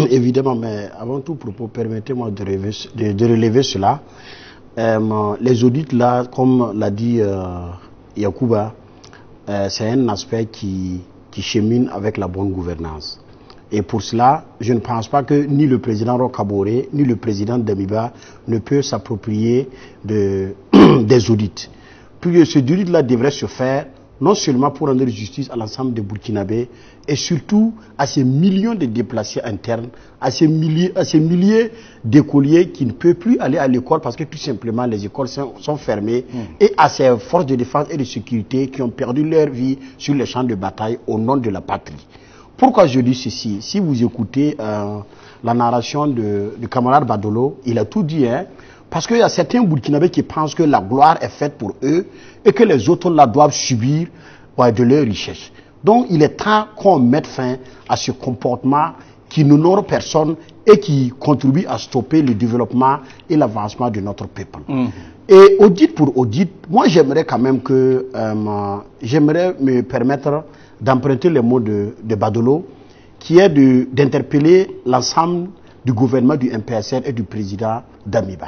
Évidemment, mais avant tout propos, permettez-moi de relever cela. Les audits là, comme l'a dit Yacouba, c'est un aspect qui chemine avec la bonne gouvernance. Et pour cela, je ne pense pas que ni le président Roch Kaboré, ni le président Damiba ne peuvent s'approprier des audits. Puis ce audit-là devrait se faire non seulement pour rendre justice à l'ensemble des Burkinabés, et surtout à ces millions de déplacés internes, à ces milliers d'écoliers qui ne peuvent plus aller à l'école parce que tout simplement les écoles sont fermées, et à ces forces de défense et de sécurité qui ont perdu leur vie sur les champs de bataille au nom de la patrie. Pourquoi je dis ceci? Si vous écoutez la narration du camarade Badolo, il a tout dit, hein, parce qu'il y a certains Burkinabés qui pensent que la gloire est faite pour eux et que les autres la doivent subir de leur richesse. Donc il est temps qu'on mette fin à ce comportement qui n'honore personne et qui contribue à stopper le développement et l'avancement de notre peuple. Et audit pour audit, moi j'aimerais quand même que, j'aimerais me permettre d'emprunter les mots de Badolo, qui est d'interpeller l'ensemble du gouvernement du MPSR et du président Damiba.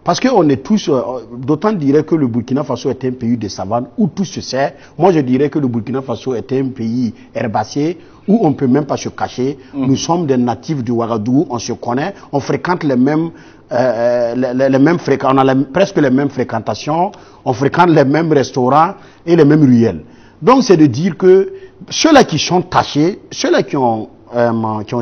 Parce qu'on est tous, d'autant dirait que le Burkina Faso est un pays de savane où tout se sait. Moi je dirais que le Burkina Faso est un pays herbacé où on ne peut même pas se cacher. Nous sommes des natifs du Ouagadougou, on se connaît, on fréquente les mêmes on a presque les mêmes fréquentations, on fréquente les mêmes restaurants et les mêmes ruelles. Donc c'est de dire que ceux-là qui sont tachés, ceux-là qui ont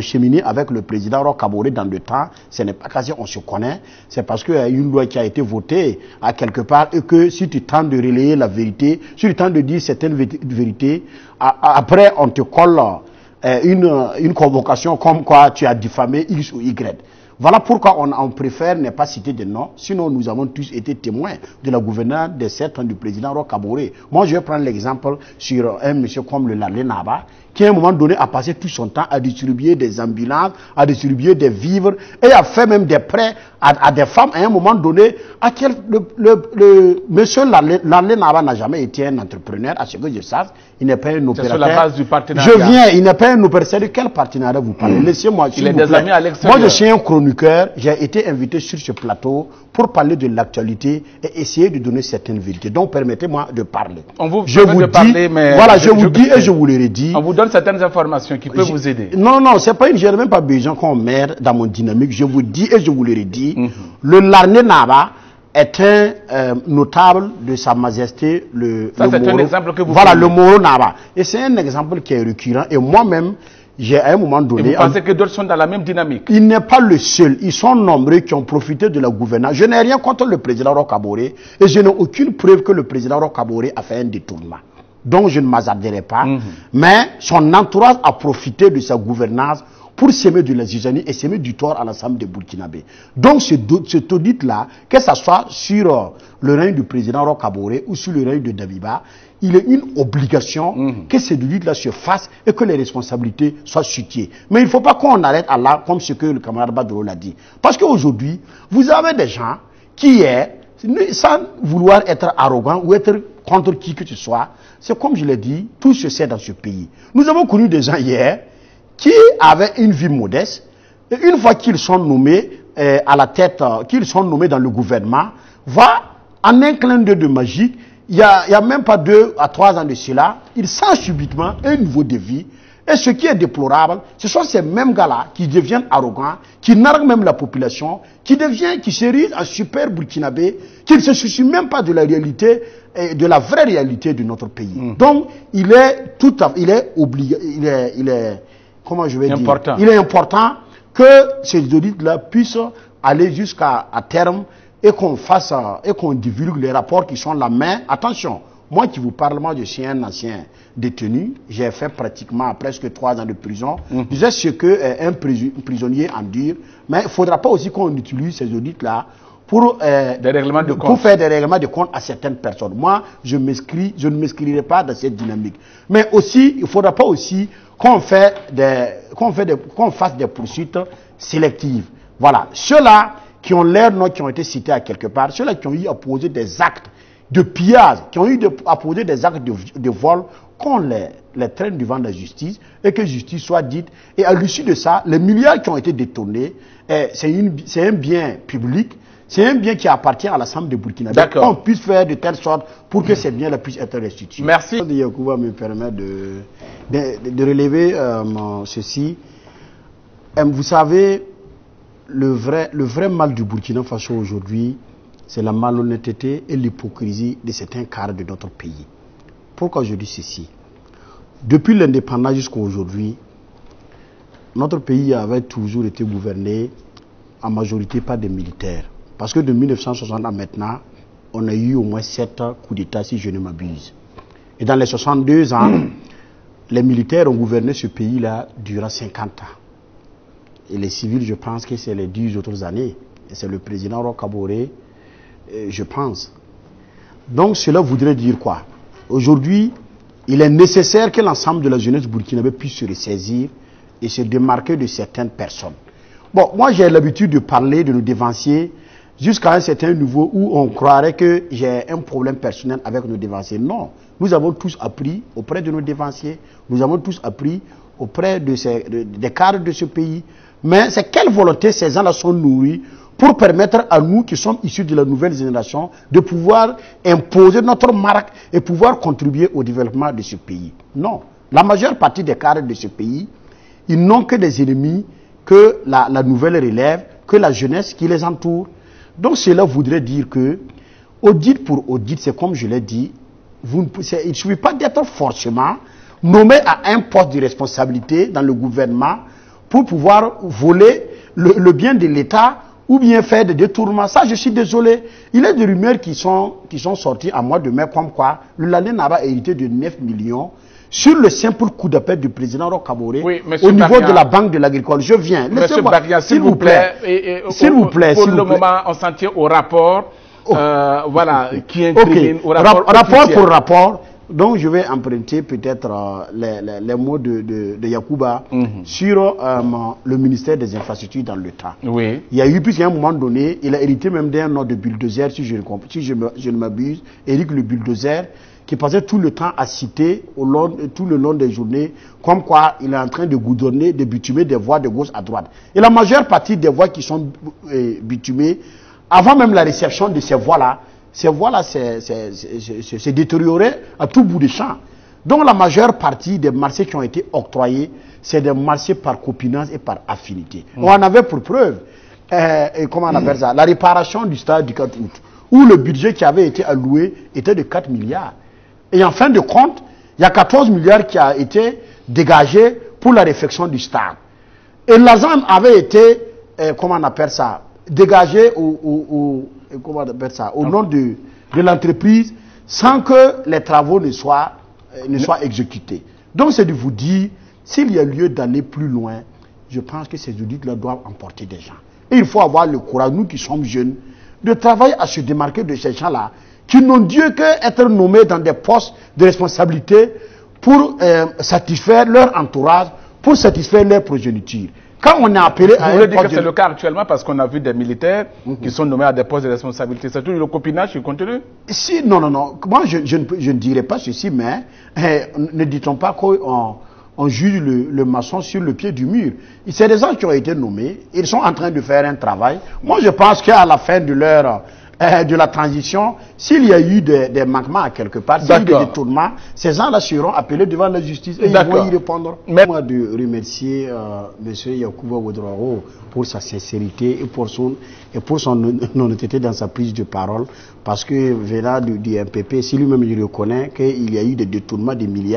cheminé avec le président Roch Kaboré dans le temps, ce n'est pas parce qu'on se connaît, c'est parce qu'il y a une loi qui a été votée à quelque part et que si tu tentes de relayer la vérité, si tu tentes de dire certaines vérités, après on te colle une convocation comme quoi tu as diffamé X ou Y. Voilà pourquoi on préfère ne pas citer de noms, sinon nous avons tous été témoins de la gouvernance des 7 ans du président Roch Kaboré. Moi je vais prendre l'exemple sur un monsieur comme le Larlé Naba, qui à un moment donné a passé tout son temps à distribuer des ambulances, à distribuer des vivres, et a fait même des prêts à des femmes à un moment donné, à quel le monsieur Larlé Naba n'a jamais été un entrepreneur, à ce que je sache, il n'est pas un opérateur. C'est sur la base du partenariat. Je viens, il n'est pas un opérateur. De quel partenariat vous parlez? Laissez-moi, s'il vous plaît. Il est des amis à l'extérieur. Moi je suis un chroniqueur, j'ai été invité sur ce plateau pour parler de l'actualité et essayer de donner certaines vérités. Donc permettez-moi de parler. On vous permet de parler, mais voilà, je vous dis et je vous le redis. On vous donne certaines informations qui peuvent vous aider. Non, non, c'est pas une, j'ai même pas besoin qu'on m'aide dans mon dynamique. Je vous dis et je vous le redis. Le Larlé Naba est un notable de Sa Majesté Ça, c'est un exemple que vous voilà, le Moro Naba. Et c'est un exemple qui est récurrent. Et moi-même, j'ai à un moment donné... Et vous pensez que d'autres sont dans la même dynamique? Il n'est pas le seul. Ils sont nombreux qui ont profité de la gouvernance. Je n'ai rien contre le président Roch Kaboré et je n'ai aucune preuve que le président Roch Kaboré a fait un détournement. Donc je ne m'hasarderai pas. Mais son entourage a profité de sa gouvernance pour s'aimer de la zizanie et s'aimer du tort à l'ensemble des Burkinabés. Donc cet audit-là, que ce soit sur le règne du président Roch Kaboré ou sur le règne de Damiba, il est une obligation que cet audit-là se fasse et que les responsabilités soient situées. Mais il ne faut pas qu'on arrête à là, comme ce que le camarade Badolo l'a dit. Parce qu'aujourd'hui, vous avez des gens qui, sans vouloir être arrogant ou être contre qui que ce soit, c'est comme je l'ai dit, tout se sait dans ce pays. Nous avons connu des gens hier qui avaient une vie modeste, et une fois qu'ils sont nommés à la tête, qu'ils sont nommés dans le gouvernement, en un clin d'œil de magie, il y a même pas 2 à 3 ans de cela, ils sentent subitement un niveau de vie. Et ce qui est déplorable, ce sont ces mêmes gars-là qui deviennent arrogants, qui narguent même la population, qui se risent en super burkinabé, qui ne se soucient même pas de la réalité, de la vraie réalité de notre pays. Donc, il est comment je vais dire, il est important que ces audits-là puissent aller jusqu'à terme et qu'on divulgue les rapports qui sont là. Mais attention, moi qui vous parle, moi je suis un ancien détenu, j'ai fait pratiquement presque 3 ans de prison. Je sais ce qu'un prisonnier endure, mais il ne faudra pas aussi qu'on utilise ces audits-là pour faire des règlements de compte à certaines personnes. Moi, je ne m'inscrirai pas dans cette dynamique. Mais aussi, il ne faudra pas aussi qu'on fasse des poursuites sélectives. Voilà. Ceux-là qui ont leurs noms qui ont été cités à quelque part, ceux-là qui ont eu à poser des actes de pillage, qui ont eu à poser des actes de vol qu'on les traîne devant la justice et que justice soit dite. Et à l'issue de ça, les milliards qui ont été détournés, c'est un bien public, c'est un bien qui appartient à l'Assemblée de Burkina. D'accord. On puisse faire de telle sorte pour que ces biens-là puissent être restitués. Merci. Yacouba me permet de relever ceci. Vous savez, le vrai mal du Burkina Faso aujourd'hui, c'est la malhonnêteté et l'hypocrisie de certains cadres de notre pays. Pourquoi je dis ceci? Depuis l'indépendance jusqu'à aujourd'hui, notre pays avait toujours été gouverné en majorité par des militaires. Parce que de 1960 à maintenant, on a eu au moins 7 coups d'État, si je ne m'abuse. Et dans les 62 ans, les militaires ont gouverné ce pays-là durant 50 ans. Et les civils, je pense que c'est les 10 autres années. Et c'est le président Roch Kaboré, je pense. Donc cela voudrait dire quoi? Aujourd'hui, il est nécessaire que l'ensemble de la jeunesse burkinabé puisse se ressaisir et se démarquer de certaines personnes. Bon, moi j'ai l'habitude de parler de nos dévanciers jusqu'à un certain niveau où on croirait que j'ai un problème personnel avec nos dévanciers. Non, nous avons tous appris auprès de nos dévanciers, nous avons tous appris auprès des cadres de ce pays. Mais c'est quelle volonté ces gens-là sont nourris pour permettre à nous qui sommes issus de la nouvelle génération de pouvoir imposer notre marque et pouvoir contribuer au développement de ce pays? Non. La majeure partie des cadres de ce pays, ils n'ont que des ennemis, que la nouvelle relève, que la jeunesse qui les entoure. Donc cela voudrait dire que, audit pour audit, c'est comme je l'ai dit, il ne suffit pas d'être forcément nommé à un poste de responsabilité dans le gouvernement pour pouvoir voler le bien de l'État ou bien faire des détournements. Ça, je suis désolé. Il y a des rumeurs qui sont sorties en mois de mai comme quoi le Landais Naba a hérité de 9 millions sur le simple coup d'appel du président Roch Kaboré au niveau de la Banque de l'Agricole. Je viens. Monsieur Baria, s'il vous plaît. S'il vous plaît. Pour le moment, on s'en tient au rapport voilà, qui incrimine au rapport pour rapport. Donc je vais emprunter peut-être les mots de Yacouba sur le ministère des Infrastructures dans le temps. Oui. Il y a eu, puisqu'à un moment donné, il a hérité même d'un nom de bulldozer, si je ne m'abuse, Éric le bulldozer, qui passait tout le temps à citer tout le long des journées, comme quoi il est en train de goudronner, de bitumer des voies de gauche à droite. Et la majeure partie des voies qui sont bitumées, avant même la réception de ces voies-là c'est détérioré à tout bout de champ. Donc la majeure partie des marchés qui ont été octroyés, c'est des marchés par copinage et par affinité. On en avait pour preuve, comment on appelle ça, la réparation du stade du 4 août, où le budget qui avait été alloué était de 4 milliards. Et en fin de compte, il y a 14 milliards qui a été dégagé pour la réfection du stade. Et l'argent avait été, comment on appelle ça, dégagé au nom de l'entreprise sans que les travaux ne soient exécutés. Donc c'est de vous dire, s'il y a lieu d'aller plus loin, je pense que ces audits-là doivent emporter des gens. Et il faut avoir le courage, nous qui sommes jeunes, de travailler à se démarquer de ces gens-là, qui n'ont Dieu qu'être nommés dans des postes de responsabilité pour satisfaire leur entourage, pour satisfaire leur progéniture. Quand on est appelé à... Vous voulez dire que c'est le cas actuellement parce qu'on a vu des militaires qui sont nommés à des postes de responsabilité. C'est tout le copinage qui continue? Si, non. Moi, je ne dirais pas ceci, mais ne dit-on pas qu'on juge le maçon sur le pied du mur? C'est des gens qui ont été nommés. Ils sont en train de faire un travail. Moi, je pense qu'à la fin de la transition, s'il y a eu des manquements à quelque part, s'il y a eu des détournements, ces gens-là seront appelés devant la justice et ils vont y répondre. Moi de remercier M. Yacouba Ouédraogo pour sa sincérité et pour son honnêteté dans sa prise de parole, parce que venant du MPP, si lui-même il reconnaît qu'il y a eu des détournements de milliards,